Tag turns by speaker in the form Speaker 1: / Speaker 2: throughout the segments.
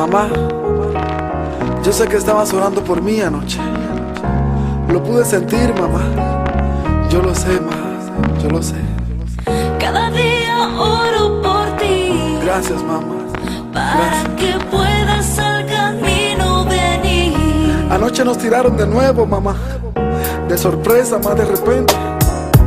Speaker 1: Mamá, yo sé que estabas orando por mí anoche. Lo pude sentir, mamá. Yo lo sé, ma, yo lo sé.
Speaker 2: Cada día oro por ti.
Speaker 1: Gracias, mamá.
Speaker 2: Para que puedas al camino venir.
Speaker 1: Anoche nos tiraron de nuevo, mamá. De sorpresa, más de repente.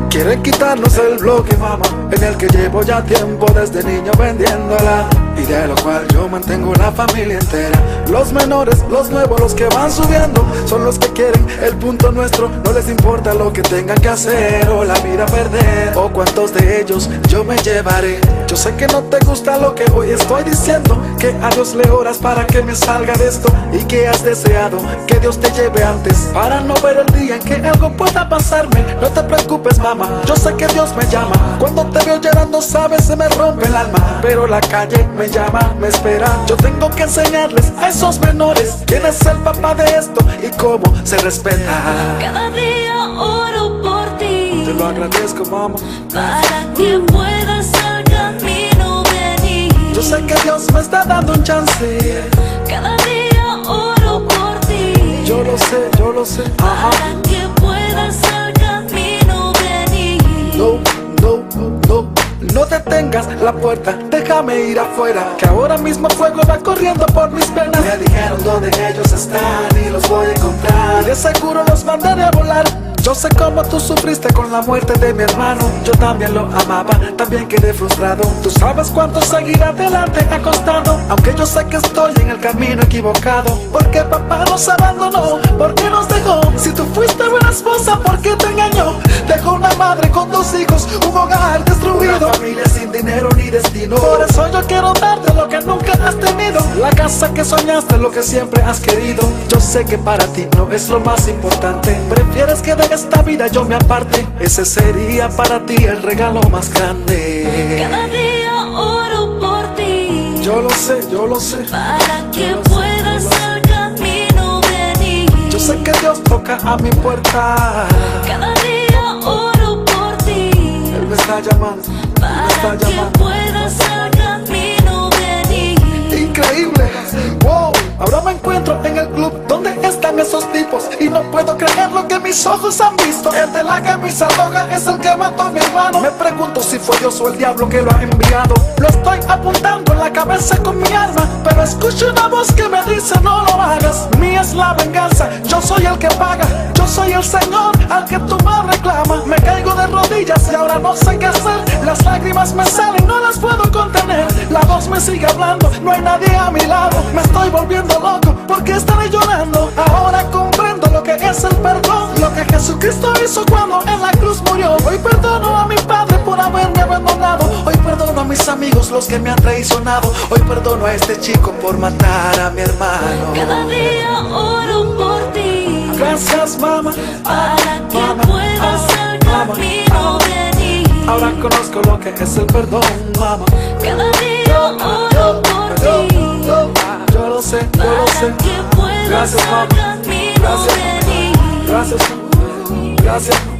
Speaker 1: Quieren quitarnos el bloque, mamá, en el que llevo ya tiempo desde niño vendiéndola, y de lo cual yo mantengo la familia entera. Los menores, los nuevos, los que van subiendo, son los que quieren el punto nuestro. No les importa lo que tengan que hacer o la vida perder, o cuántos de ellos yo me llevaré. Yo sé que no te gusta lo que hoy estoy diciendo, que a Dios le oras para que me salga de esto, y que has deseado que Dios te lleve antes, para no ver el día en que algo pueda pasarme. No te preocupes, mamá, yo sé que Dios me llama. Cuando te veo llorando, sabes, se me rompe el alma, pero la calle me llama, me espera. Yo tengo que enseñarles a esos menores quién es el papá de esto y cómo se respeta.
Speaker 2: Cada día oro por ti.
Speaker 1: Te lo agradezco, mamá,
Speaker 2: para que puedas al camino venir.
Speaker 1: Yo sé que Dios me está dando un chance.
Speaker 2: Cada día oro por ti.
Speaker 1: Yo lo sé, yo lo sé.
Speaker 2: Para que puedas al camino venir.
Speaker 1: No, no, no. No detengas la puerta, déjame ir afuera, que ahora mismo fuego va corriendo por mis venas. Me dijeron dónde ellos están y los voy a encontrar, y de seguro los mandaré a volar. Yo sé cómo tú sufriste con la muerte de mi hermano. Yo también lo amaba, también quedé frustrado. Tú sabes cuánto seguir adelante ha costado, aunque yo sé que estoy en el camino equivocado. Porque papá nos abandonó, porque nos dejó. Si tú fuiste buena esposa, ¿por qué te engañó? Dejó una madre con 2 hijos, un hogar destruido, una familia sin dinero ni destino. Por eso yo quiero darte lo que nunca has tenido, la casa que soñaste, lo que siempre has querido. Yo sé que para ti no es lo más importante, prefieres que de esta vida yo me aparte. Ese sería para ti el regalo más grande.
Speaker 2: Cada día oro por ti.
Speaker 1: Yo lo sé, yo lo sé.
Speaker 2: Para que puedas al camino venir.
Speaker 1: Yo sé que Dios toca a mi puerta.
Speaker 2: Cada día oro por ti.
Speaker 1: Él me está llamando,
Speaker 2: para que puedas al camino venir.
Speaker 1: Increíble, wow. Ahora me encuentro en el club donde están esos tipos, y no puedo creer lo que mis ojos han visto. El de la camisa roja es el que mató a mi hermano. Me pregunto si fue Dios o el diablo que lo ha enviado. Lo estoy apuntando en la cabeza con mi arma, pero escucho una voz que me dice no lo hagas. Mía es la venganza, yo soy el que paga. Yo soy el Señor al que tu madre reclama. Me caigo de rodillas y ahora no sé qué hacer. Las lágrimas me salen, no las puedo contener. La voz me sigue hablando, no hay nadie a mi lado. Me estoy volviendo loco, ¿por qué estaré llorando? Ahora comprendo lo que es el perdón, lo que Jesucristo hizo cuando en la cruz murió. Hoy perdono a mi padre por haberme abandonado. Hoy perdono a mis amigos, los que me han traicionado. Hoy perdono a este chico por matar a mi hermano.
Speaker 2: Cada día oro por ti.
Speaker 1: Gracias, mamá,
Speaker 2: para que puedas al camino venir.
Speaker 1: Ahora conozco lo que es el perdón, mamá.
Speaker 2: Cada día oro por ti.
Speaker 1: Yo lo sé, yo lo sé.
Speaker 2: Para que puedas al camino venir.
Speaker 1: Gracias, gracias.